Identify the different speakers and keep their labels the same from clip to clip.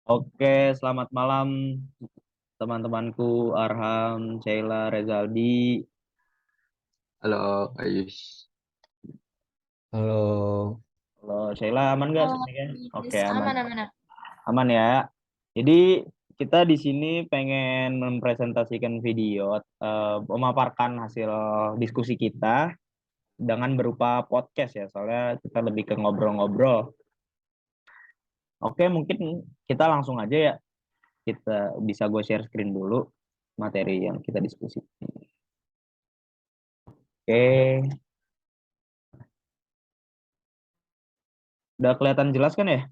Speaker 1: Oke, selamat malam teman-temanku Arham, Sheila, Rezaldi.
Speaker 2: Halo, Ayus.
Speaker 3: Halo,
Speaker 1: Halo, Sheila aman nggak
Speaker 4: Halo,
Speaker 1: suaranya? Oke,
Speaker 4: Is.
Speaker 1: aman.
Speaker 4: Aman.
Speaker 1: Aman ya. Jadi kita di sini pengen mempresentasikan video, memaparkan hasil diskusi kita dengan berupa podcast ya. Soalnya kita lebih ke ngobrol-ngobrol. Oke, mungkin kita langsung aja ya. Kita bisa gue share screen dulu materi yang kita diskusi. Oke, udah kelihatan jelas kan ya?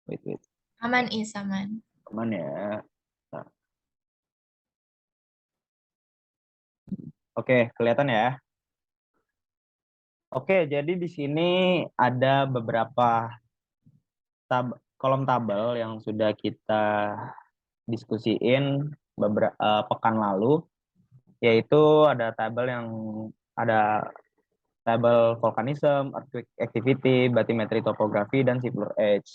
Speaker 1: Wait.
Speaker 4: Aman, Is. Aman.
Speaker 1: Aman ya. Nah, oke, kelihatan ya. Oke, jadi di sini ada beberapa kolom tabel yang sudah kita diskusiin pekan lalu, yaitu ada tabel yang ada tabel volcanism, earthquake activity, bathymetry topography, dan seafloor edge.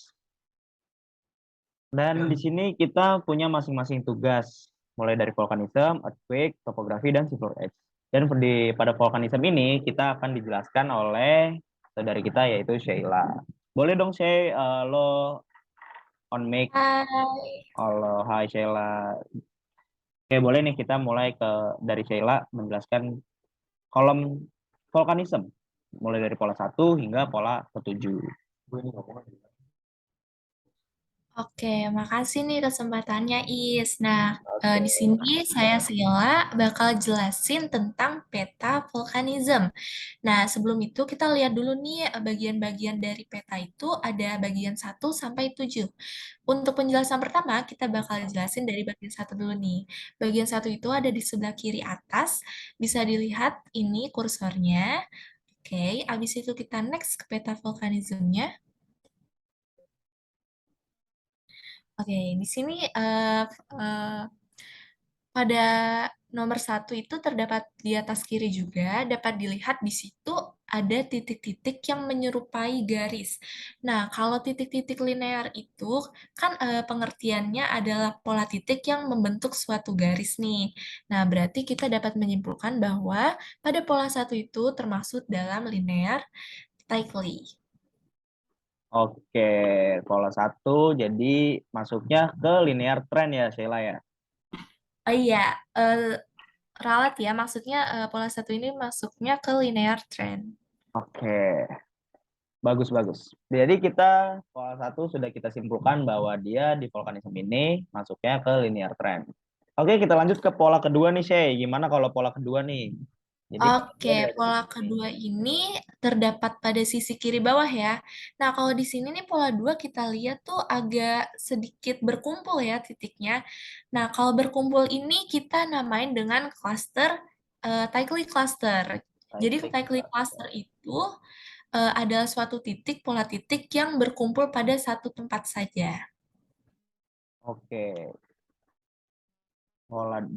Speaker 1: Dan di sini kita punya masing-masing tugas, mulai dari volcanism, earthquake, topografi, dan seafloor edge. Dan pada volcanism ini kita akan dijelaskan oleh saudari kita yaitu Sheila. Boleh dong lo on mic.
Speaker 4: Hai.
Speaker 1: Halo, hai Sheila. Oke, boleh nih kita mulai dari Sheila menjelaskan kolom volcanism. Mulai dari pola 1 hingga pola ke-7.
Speaker 4: Oke, makasih nih kesempatannya, Is. Nah,
Speaker 1: Oke.
Speaker 4: di sini saya Sila bakal jelasin tentang peta volcanism. Nah, sebelum itu kita lihat dulu nih bagian-bagian dari peta itu ada bagian 1 sampai 7. Untuk penjelasan pertama, kita bakal jelasin dari bagian 1 dulu nih. Bagian 1 itu ada di sebelah kiri atas. Bisa dilihat ini kursornya. Oke, abis itu kita next ke peta volcanism-nya. Oke, di sini eh, pada nomor 1 itu terdapat di atas kiri juga, dapat dilihat di situ ada titik-titik yang menyerupai garis. Nah, kalau titik-titik linear itu kan pengertiannya adalah pola titik yang membentuk suatu garis nih. Nah, berarti kita dapat menyimpulkan bahwa pada pola 1 itu termasuk dalam linear tightly.
Speaker 1: Oke, pola 1 jadi masuknya ke linear trend ya Sheila ya.
Speaker 4: Oh iya, eh, ralat ya, maksudnya pola 1 ini masuknya ke linear trend.
Speaker 1: Oke, bagus. Jadi kita pola 1 sudah kita simpulkan bahwa dia di volcanism ini masuknya ke linear trend. Oke, kita lanjut ke pola kedua nih, Shay. Gimana kalau pola kedua nih? Jadi pola kedua
Speaker 4: Oke,
Speaker 1: dari
Speaker 4: pola
Speaker 1: sini.
Speaker 4: kedua ini terdapat pada sisi kiri bawah ya. Nah, kalau di sini nih pola 2 kita lihat tuh agak sedikit berkumpul ya titiknya. Nah, kalau berkumpul ini kita namain dengan cluster, Tikely cluster. Jadi
Speaker 1: Cyclic.
Speaker 4: Tikely cluster itu adalah suatu titik, pola titik yang berkumpul pada satu tempat saja.
Speaker 1: Oke,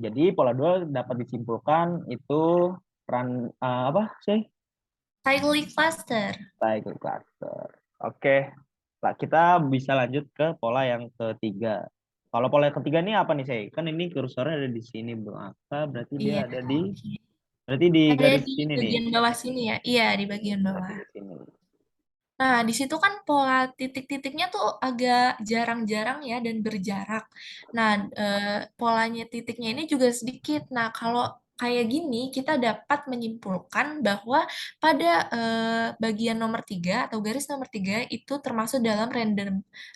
Speaker 1: jadi pola 2 dapat disimpulkan itu apa sih?
Speaker 4: Tikely cluster.
Speaker 1: Cyclic cluster. Oke, nah, kita bisa lanjut ke pola yang ketiga. Kalau pola yang ketiga ini apa nih, Shay? Kan ini kursornya ada di sini, maka berarti dia
Speaker 4: Iya,
Speaker 1: berarti di
Speaker 4: ada
Speaker 1: garis
Speaker 4: di
Speaker 1: sini nih.
Speaker 4: bagian bawah sini ya. Iya, di bagian
Speaker 1: Berarti
Speaker 4: bawah.
Speaker 1: di sini.
Speaker 4: Nah, di situ kan pola titik-titiknya tuh agak jarang-jarang ya dan berjarak. Nah, polanya titiknya ini juga sedikit. Nah, kalau kayak gini, kita dapat menyimpulkan bahwa pada bagian nomor 3 atau garis nomor 3 itu termasuk dalam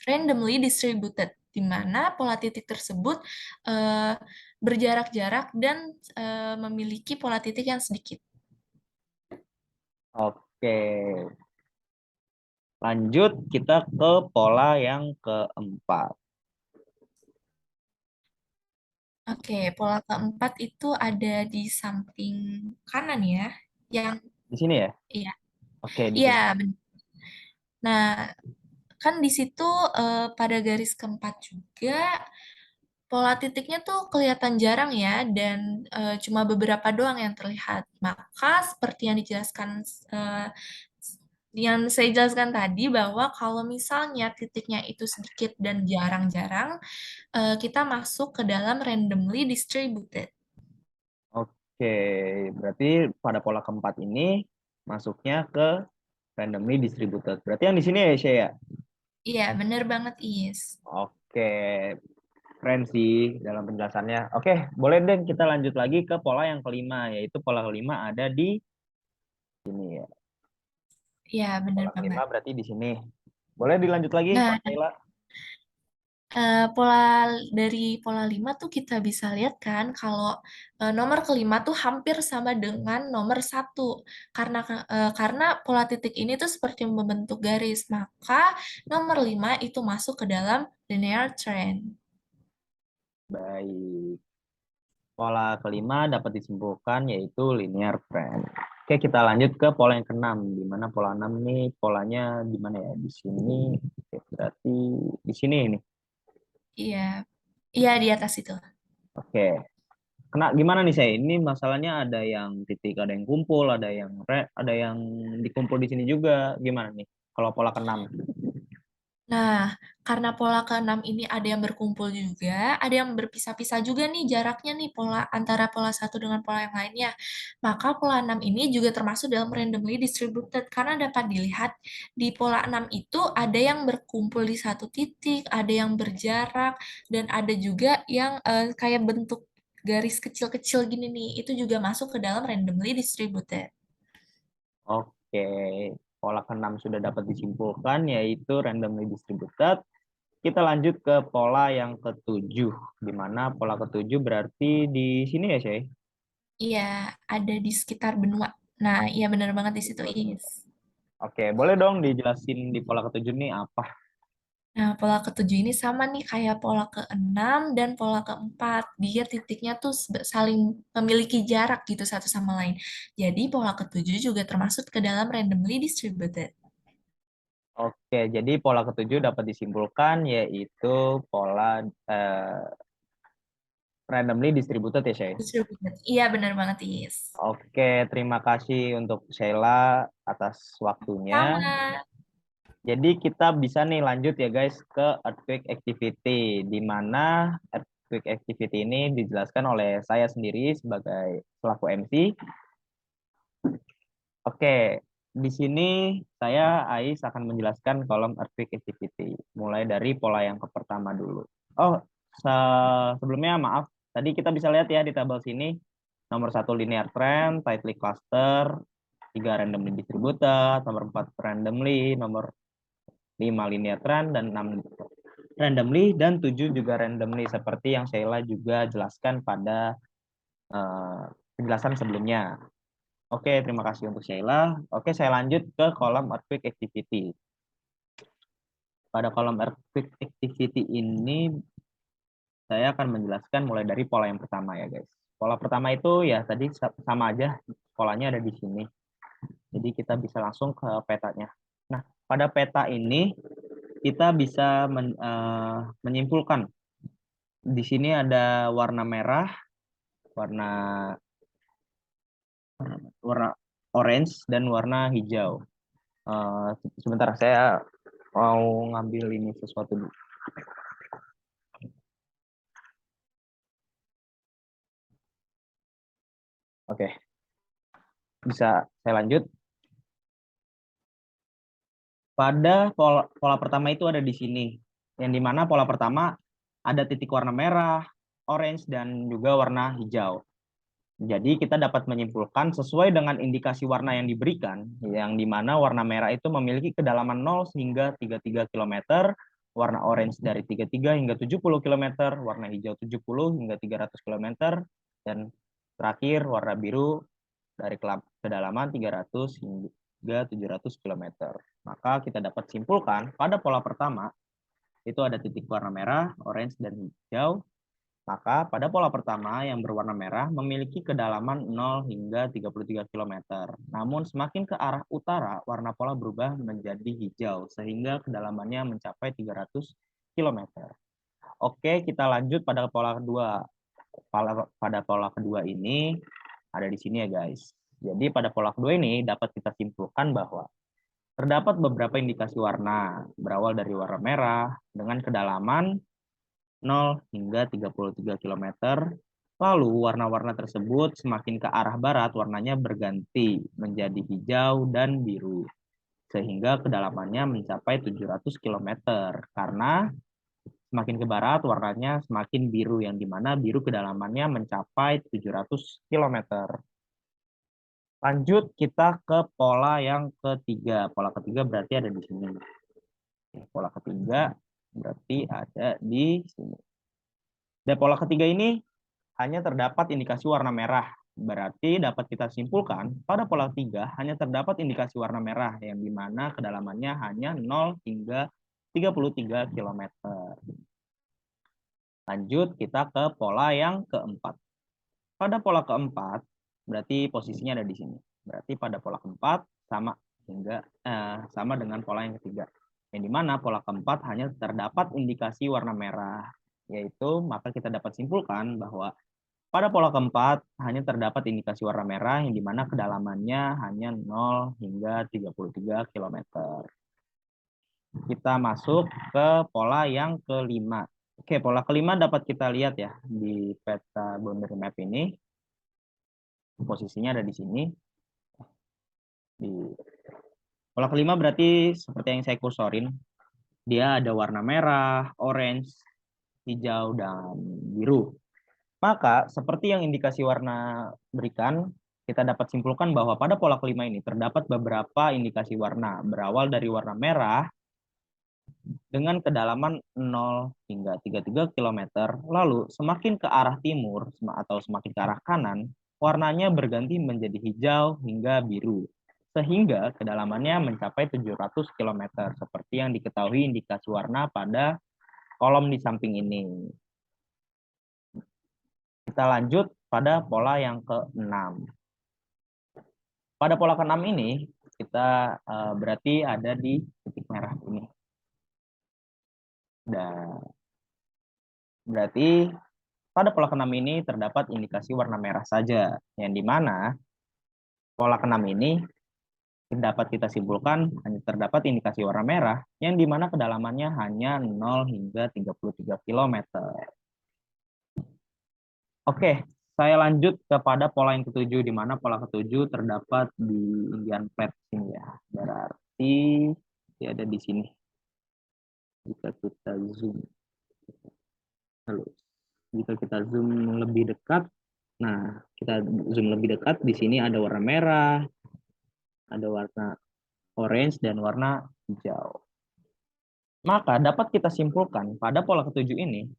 Speaker 4: randomly distributed, di mana pola titik tersebut eh, berjarak-jarak dan memiliki pola titik yang sedikit.
Speaker 1: Oke, lanjut kita ke pola yang keempat.
Speaker 4: Oke, pola keempat itu ada di samping kanan ya. Yang
Speaker 1: Di sini ya?
Speaker 4: iya,
Speaker 1: Oke, di
Speaker 4: iya.
Speaker 1: sini.
Speaker 4: Nah, kan di situ pada garis keempat juga pola titiknya tuh kelihatan jarang ya dan cuma beberapa doang yang terlihat. Maka seperti yang dijelaskan eh, yang saya jelaskan tadi bahwa kalau misalnya titiknya itu sedikit dan jarang-jarang, kita masuk ke dalam randomly distributed.
Speaker 1: Oke, berarti pada pola keempat ini masuknya ke randomly distributed. Berarti yang di sini ya, Shay, ya?
Speaker 4: Iya, bener banget, Is.
Speaker 1: Oke, keren sih dalam penjelasannya. Oke, boleh deh kita lanjut lagi ke pola yang kelima, yaitu pola kelima ada di sini ya.
Speaker 4: Iya, bener
Speaker 1: Pola kelima
Speaker 4: banget.
Speaker 1: berarti di sini. Boleh dilanjut lagi,
Speaker 4: Nah,
Speaker 1: Sheila?
Speaker 4: pola dari pola 5 tuh kita bisa lihat kan kalau nomor kelima tuh hampir sama dengan nomor satu karena pola titik ini tuh seperti membentuk garis, maka nomor 5 itu masuk ke dalam linear trend.
Speaker 1: Baik. Pola kelima dapat disimpulkan yaitu linear trend. Oke, kita lanjut ke pola yang keenam, di mana pola 6 nih polanya di mana ya? Di sini. Oke, berarti di sini ini.
Speaker 4: Iya, iya di atas itu.
Speaker 1: Oke. Gimana nih saya? Ini masalahnya ada yang titik, ada yang kumpul, ada yang dikumpul di sini juga. Gimana nih? Kalau pola keenam.
Speaker 4: Nah, karena pola keenam ini ada yang berkumpul juga, ada yang berpisah-pisah juga nih jaraknya nih pola antara pola satu dengan pola yang lainnya. Maka pola 6 ini juga termasuk dalam randomly distributed karena dapat dilihat di pola 6 itu ada yang berkumpul di satu titik, ada yang berjarak, dan ada juga yang kayak bentuk garis kecil-kecil gini nih. Itu juga masuk ke dalam randomly distributed.
Speaker 1: Oke, pola keenam sudah dapat disimpulkan yaitu randomly distributed. Kita lanjut ke pola yang ketujuh, di mana pola ketujuh berarti di sini ya, Shay?
Speaker 4: Iya, ada di sekitar benua. Nah, iya benar banget di situ, Is.
Speaker 1: Oke, boleh dong dijelasin di pola ketujuh nih apa?
Speaker 4: Nah, pola ketujuh ini sama nih kayak pola keenam dan pola keempat. Dia titiknya tuh saling memiliki jarak gitu satu sama lain. Jadi pola ketujuh juga termasuk ke dalam randomly distributed.
Speaker 1: Oke, jadi pola ketujuh dapat disimpulkan yaitu pola eh, randomly distributed ya, Shay?
Speaker 4: Distributed. Iya benar banget, Is.
Speaker 1: Oke, terima kasih untuk Sheila atas waktunya.
Speaker 4: Sama.
Speaker 1: Jadi kita bisa nih lanjut ya guys ke earthquake activity, di mana earthquake activity ini dijelaskan oleh saya sendiri sebagai selaku MC. Oke, di sini saya Ais akan menjelaskan kolom earthquake activity, mulai dari pola yang pertama dulu. Oh, sebelumnya maaf, tadi kita bisa lihat ya di tabel sini, nomor 1 linear trend, tightly cluster, 3 randomly distributed, nomor 4 randomly, nomor 5 linear trend, dan 6 randomly, dan 7 juga randomly, seperti yang Sheila juga jelaskan pada penjelasan sebelumnya. Oke, terima kasih untuk Sheila. Oke, saya lanjut ke kolom earthquake activity. Pada kolom earthquake activity ini, saya akan menjelaskan mulai dari pola yang pertama ya guys. Pola pertama itu ya tadi sama aja, polanya ada di sini. Jadi kita bisa langsung ke petanya. Nah, pada peta ini kita bisa menyimpulkan di sini ada warna merah, warna warna orange, dan warna hijau. Sebentar, saya mau ngambil ini sesuatu dulu. Oke, bisa saya lanjut. Pada pola pertama itu ada di sini, yang dimana pola pertama ada titik warna merah, orange, dan juga warna hijau. Jadi kita dapat menyimpulkan sesuai dengan indikasi warna yang diberikan, yang dimana warna merah itu memiliki kedalaman 0 hingga 33 km, warna orange dari 33 hingga 70 km, warna hijau 70 hingga 300 km, dan terakhir warna biru dari kedalaman 300 hingga 700 km. Maka kita dapat simpulkan pada pola pertama itu ada titik warna merah, orange, dan hijau. Maka pada pola pertama yang berwarna merah memiliki kedalaman 0 hingga 33 km. Namun semakin ke arah utara, warna pola berubah menjadi hijau sehingga kedalamannya mencapai 300 km. Oke, kita lanjut pada pola kedua. Pada pola kedua ini ada di sini ya guys. Jadi pada pola kedua ini dapat kita simpulkan bahwa Terdapat beberapa indikasi warna, berawal dari warna merah dengan kedalaman 0 hingga 33 km. Lalu warna-warna tersebut semakin ke arah barat warnanya berganti menjadi hijau dan biru. Sehingga kedalamannya mencapai 700 km. Karena semakin ke barat warnanya semakin biru, yang dimana biru kedalamannya mencapai 700 km. Lanjut kita ke pola yang ketiga. Pola ketiga berarti ada di sini. Pola ketiga berarti ada di sini. Dan pola ketiga ini hanya terdapat indikasi warna merah. Berarti dapat kita simpulkan pada pola 3 hanya terdapat indikasi warna merah yang dimana kedalamannya hanya 0 hingga 33 km. Lanjut kita ke pola yang keempat. Pada pola keempat berarti posisinya ada di sini. Berarti pada pola keempat sama dengan pola yang ketiga. Yang dimana pola keempat hanya terdapat indikasi warna merah. Yaitu maka kita dapat simpulkan bahwa pada pola keempat hanya terdapat indikasi warna merah yang dimana kedalamannya hanya 0 hingga 33 km. Kita masuk ke pola yang kelima. Oke, pola kelima dapat kita lihat ya di peta boundary map ini. Posisinya ada di sini. Di pola kelima berarti seperti yang saya kursorin. Dia ada warna merah, orange, hijau, dan biru. Maka, seperti yang indikasi warna berikan, kita dapat simpulkan bahwa pada pola kelima ini terdapat beberapa indikasi warna, berawal dari warna merah dengan kedalaman 0 hingga 33 km, lalu semakin ke arah timur atau semakin ke arah kanan, warnanya berganti menjadi hijau hingga biru, sehingga kedalamannya mencapai 700 km, seperti yang diketahui indikasi warna pada kolom di samping ini. Kita lanjut pada pola yang ke-6. Pada pola ke-6 ini, kita berarti ada di titik merah ini. Dan berarti pada pola ke-6 ini terdapat indikasi warna merah saja, yang dimana pola ke-6 ini dapat kita simpulkan hanya terdapat indikasi warna merah, yang dimana kedalamannya hanya 0 hingga 33 km. Oke, saya lanjut kepada pola yang ketujuh, di mana pola ketujuh terdapat di Indian Plate sini ya. Berarti dia ada di sini. Jika kita zoom, lalu jika kita zoom lebih dekat, nah kita zoom lebih dekat, di sini ada warna merah, ada warna orange, dan warna hijau. Maka dapat kita simpulkan pada pola ketujuh ini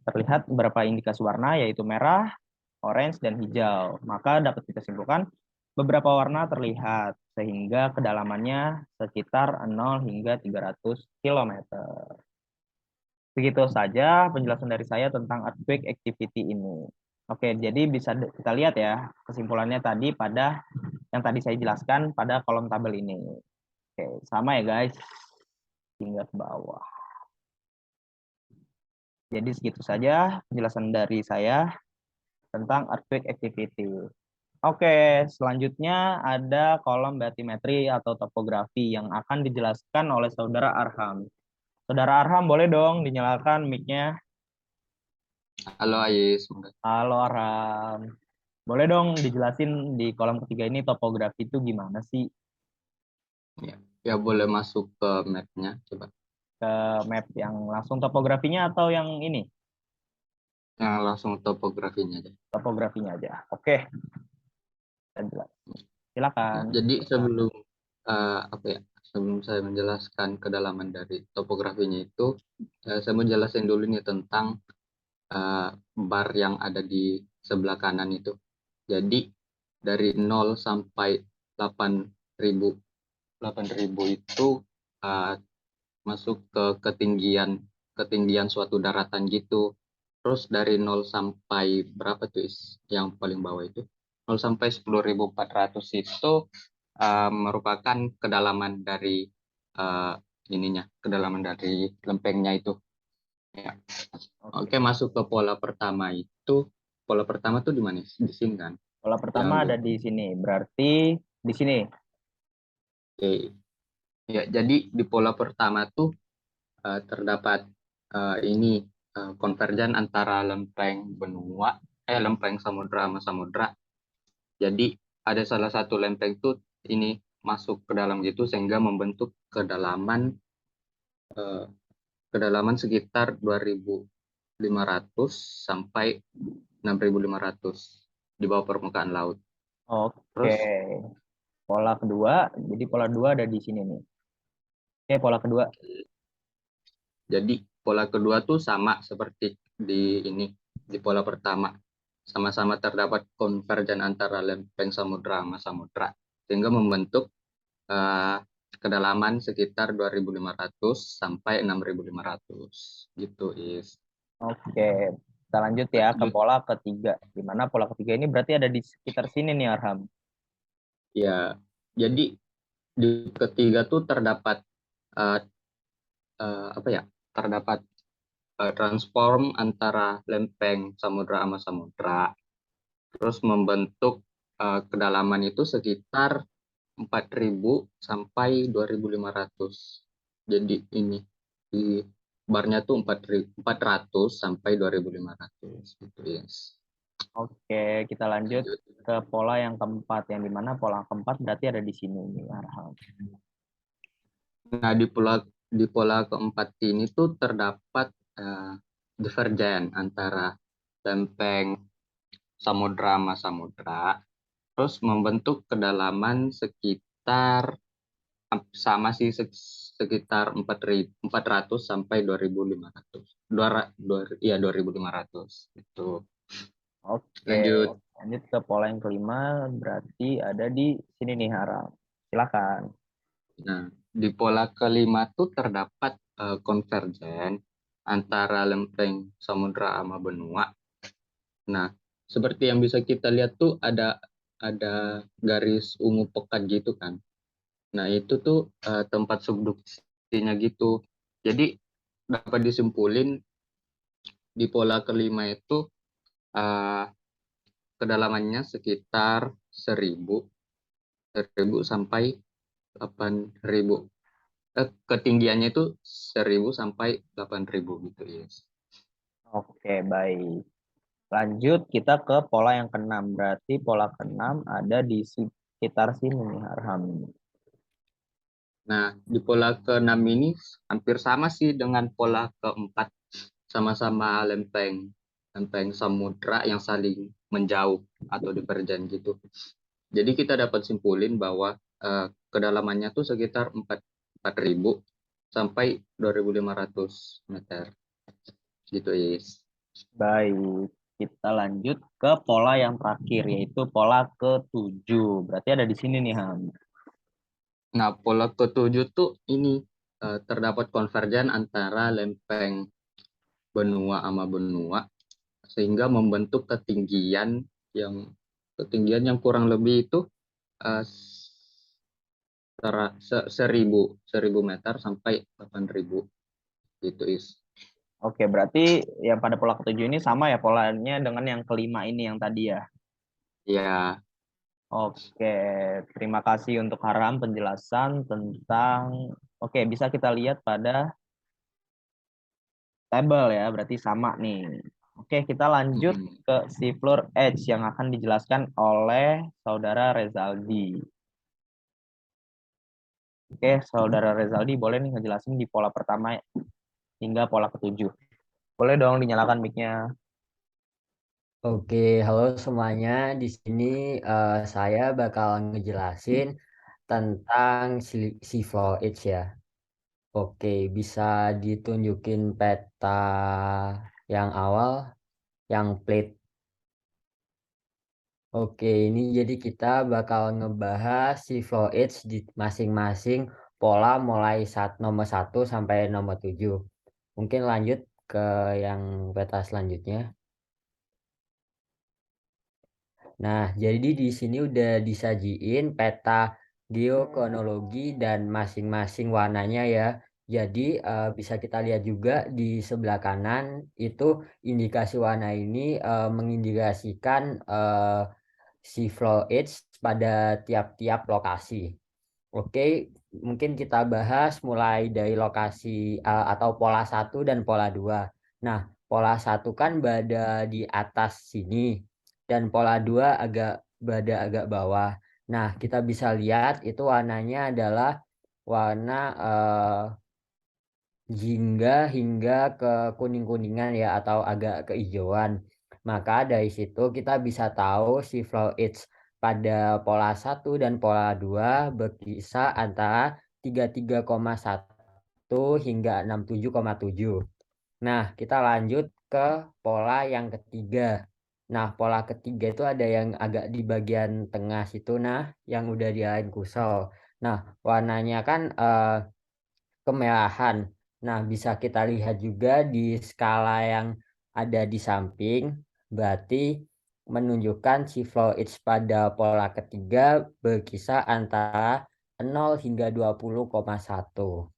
Speaker 1: terlihat beberapa indikasi warna, yaitu merah, orange, dan hijau. Maka dapat kita simpulkan beberapa warna terlihat, sehingga kedalamannya sekitar 0 hingga 300 km. Begitu saja penjelasan dari saya tentang earthquake activity ini. Oke, jadi bisa kita lihat ya kesimpulannya tadi pada yang tadi saya jelaskan pada kolom tabel ini. Oke, sama ya guys, hingga ke bawah. Jadi segitu saja penjelasan dari saya tentang earthquake activity. Oke, selanjutnya ada kolom batimetri atau topografi yang akan dijelaskan oleh Saudara Arham. Saudara Arham, boleh dong dinyalakan mic-nya.
Speaker 2: Halo Ais,
Speaker 1: Halo Arham. Boleh dong dijelasin di kolom ketiga ini topografi itu gimana sih?
Speaker 2: ya boleh masuk ke mapnya, coba.
Speaker 1: Ke map yang langsung topografinya atau yang ini?
Speaker 2: Yang langsung topografinya aja.
Speaker 1: Topografinya aja. Oke. Silakan.
Speaker 2: Jadi sebelum sebelum saya menjelaskan kedalaman dari topografinya itu, saya mau jelasin dulu nih tentang bar yang ada di sebelah kanan itu. Jadi dari 0 sampai 8.000 itu masuk ke ketinggian suatu daratan gitu. Terus dari 0 sampai berapa tuh yang paling bawah itu? 0 sampai 10.400 itu merupakan kedalaman dari kedalaman dari lempengnya itu. Ya. Oke, masuk ke pola pertama itu. Pola pertama tuh di mana? Di sini kan?
Speaker 1: Pola pertama ada di sini. Berarti di sini.
Speaker 2: Oke. Ya, jadi di pola pertama tuh terdapat ini konvergen antara lempeng samudra sama samudra. Jadi ada salah satu lempeng tuh ini masuk ke dalam gitu sehingga membentuk eh, kedalaman sekitar 2.500 sampai 6.500 di bawah permukaan laut.
Speaker 1: Oke,
Speaker 2: Terus
Speaker 1: pola kedua. Jadi pola dua ada di sini nih. Oke, pola kedua.
Speaker 2: jadi pola kedua tuh sama seperti di pola pertama. Sama-sama terdapat konvergen antara lempeng samudra sama samudra sehingga membentuk eh, kedalaman sekitar 2.500 sampai 6.500 gitu is.
Speaker 1: Oke, kita lanjut ya ke
Speaker 2: Lanjut
Speaker 1: pola ketiga. Di mana pola ketiga ini berarti ada di sekitar sini nih Arham.
Speaker 2: ya. Jadi di ketiga tuh terdapat eh, apa ya? Terdapat transform antara lempeng samudra sama samudra, terus membentuk kedalaman itu sekitar 4.000 sampai 2.500. Jadi ini di barnya tuh 400 sampai 2.500 gitu yes.
Speaker 1: Oke, kita lanjut
Speaker 2: Lanjut.
Speaker 1: ke pola yang keempat. Yang di mana pola keempat berarti ada di sini nih Arham.
Speaker 2: Nah, di pola keempat ini tuh terdapat eh, divergen antara lempeng samudra sama samudra, terus membentuk kedalaman sekitar sama sih sekitar 4.400 sampai 2.500. Iya 2.500 itu.
Speaker 1: Oke,
Speaker 2: Lanjut.
Speaker 1: lanjut ke pola yang kelima berarti ada di sini nih Arham. Silakan.
Speaker 2: Nah, di pola kelima tuh terdapat konvergen antara lempeng samudra sama benua. Nah, seperti yang bisa kita lihat tuh ada garis ungu pekat gitu kan. Nah, itu tuh tempat subduksinya gitu. Jadi dapat disimpulin di pola kelima itu eh, kedalamannya sekitar 1.000 sampai 8.000. Ketinggiannya itu 1.000 sampai 8.000 gitu ya. Yes.
Speaker 1: Oke, baik. Lanjut kita ke pola yang keenam. Berarti pola keenam ada di sekitar sini nih Arham.
Speaker 2: Nah, di pola ke-6 ini hampir sama sih dengan pola keempat, sama-sama lempeng samudra yang saling menjauh atau divergen gitu. Jadi kita dapat simpulin bahwa kedalamannya tuh sekitar 4.000 sampai 2.500 meter. Gitu, Is.
Speaker 1: Baik, kita lanjut ke pola yang terakhir yaitu pola ketujuh. Berarti ada di sini nih Ham.
Speaker 2: Nah, pola ketujuh tuh ini terdapat konvergen antara lempeng benua sama benua sehingga membentuk ketinggian yang kurang lebih itu eh, 1.000 meter sampai 8.000 gitu is.
Speaker 1: Oke, berarti yang pada pola ketujuh ini sama ya polanya dengan yang kelima ini yang tadi ya.
Speaker 2: Ya,
Speaker 1: Oke, terima kasih untuk Haram penjelasan tentang. Oke, bisa kita lihat pada tabel ya, berarti sama nih. Oke, kita lanjut
Speaker 2: mm,
Speaker 1: ke seafloor edge yang akan dijelaskan oleh Saudara Rezaldi. Oke, Saudara Rezaldi boleh nih ngejelasin di pola pertama hingga pola ketujuh. Boleh dong dinyalakan mic-nya.
Speaker 3: Oke, halo semuanya. Di sini saya bakal ngejelasin tentang C4 H ya. Oke, bisa ditunjukin peta yang awal, yang plate. Oke, ini jadi kita bakal ngebahas C4 H di masing-masing pola mulai nomor 1 sampai nomor 7. Mungkin lanjut ke yang peta selanjutnya. Nah, jadi di sini udah disajiin peta geokronologi dan masing-masing warnanya ya. Jadi bisa kita lihat juga di sebelah kanan itu indikasi warna ini mengindikasikan si flow edge pada tiap-tiap lokasi. Oke, mungkin kita bahas mulai dari lokasi atau pola 1 dan pola 2. Nah, pola 1 kan berada di atas sini dan pola 2 berada agak bawah. Nah, kita bisa lihat itu warnanya adalah warna jingga hingga ke kuning-kuningan ya atau agak kehijauan. Maka dari situ kita bisa tahu si flow H pada pola 1 dan pola 2 berkisar antara 33,1 hingga 67,7. Nah, kita lanjut ke pola yang ketiga. Nah, pola ketiga itu ada yang agak di bagian tengah situ, nah, yang udah diarahin kursor. Nah, warnanya kan kemerahan. Nah, bisa kita lihat juga di skala yang ada di samping, berarti menunjukkan si flow H pada pola ketiga berkisar antara 0 hingga 20,1.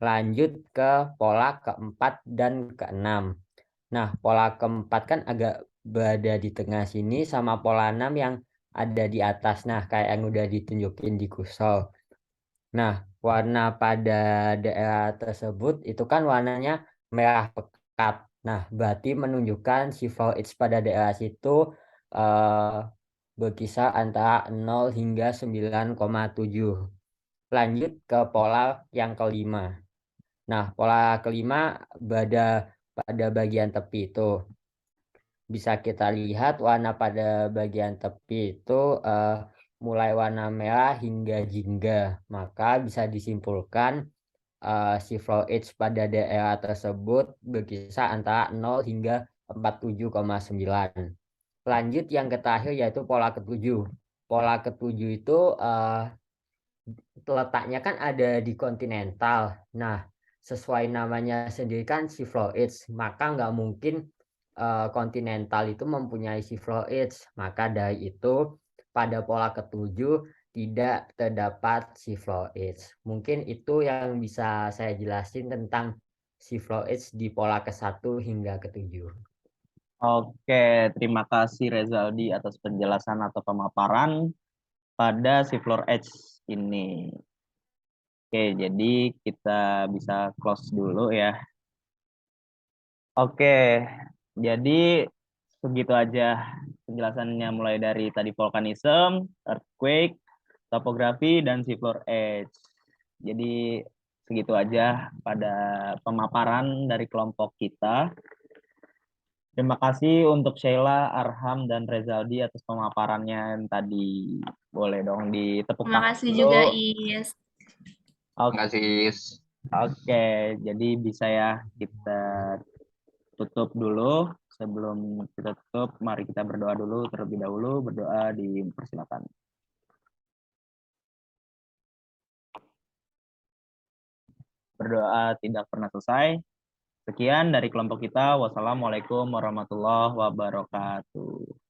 Speaker 3: Lanjut ke pola keempat dan keenam. Nah, pola keempat kan agak berada di tengah sini sama pola 6 yang ada di atas. Nah, kayak yang udah ditunjukin di kursor. Nah, warna pada daerah tersebut itu kan warnanya merah pekat. Nah, berarti menunjukkan si flow H pada daerah situ eh, berkisar antara 0 hingga 9,7. Lanjut ke pola yang kelima. Nah, pola kelima pada bagian tepi itu. Bisa kita lihat warna pada bagian tepi itu mulai warna merah hingga jingga. Maka bisa disimpulkan si flow H pada daerah tersebut berkisar antara 0 hingga 47,9. Lanjut yang terakhir yaitu pola ketujuh. Pola ketujuh itu letaknya kan ada di kontinental. Nah, sesuai namanya sendiri kan si flow H, maka nggak mungkin kontinental itu mempunyai si flow H. Maka dari itu pada pola ketujuh tidak terdapat si flow H. Mungkin itu yang bisa saya jelasin tentang si flow H di pola ke-1 hingga ke-7.
Speaker 1: Oke, terima kasih Rezaldi atas penjelasan atau pemaparan pada si floor edge ini. Oke, jadi kita bisa close dulu ya. Oke, jadi begitu aja penjelasannya mulai dari tadi volcanism, earthquake, topografi, dan si floor edge. Jadi segitu aja pada pemaparan dari kelompok kita. Terima kasih untuk Sheila, Arham, dan Rezaldi atas pemaparannya yang tadi. Boleh dong ditepuk
Speaker 4: Terima
Speaker 1: tangan
Speaker 4: kasih
Speaker 1: dulu.
Speaker 4: juga, Is.
Speaker 1: Oke,
Speaker 2: Terima kasih.
Speaker 1: oke. Jadi bisa ya kita tutup dulu. Sebelum kita tutup, mari kita berdoa dulu terlebih dahulu. Berdoa dipersilakan. Berdoa tidak pernah selesai. Sekian dari kelompok kita. Wassalamualaikum warahmatullahi wabarakatuh.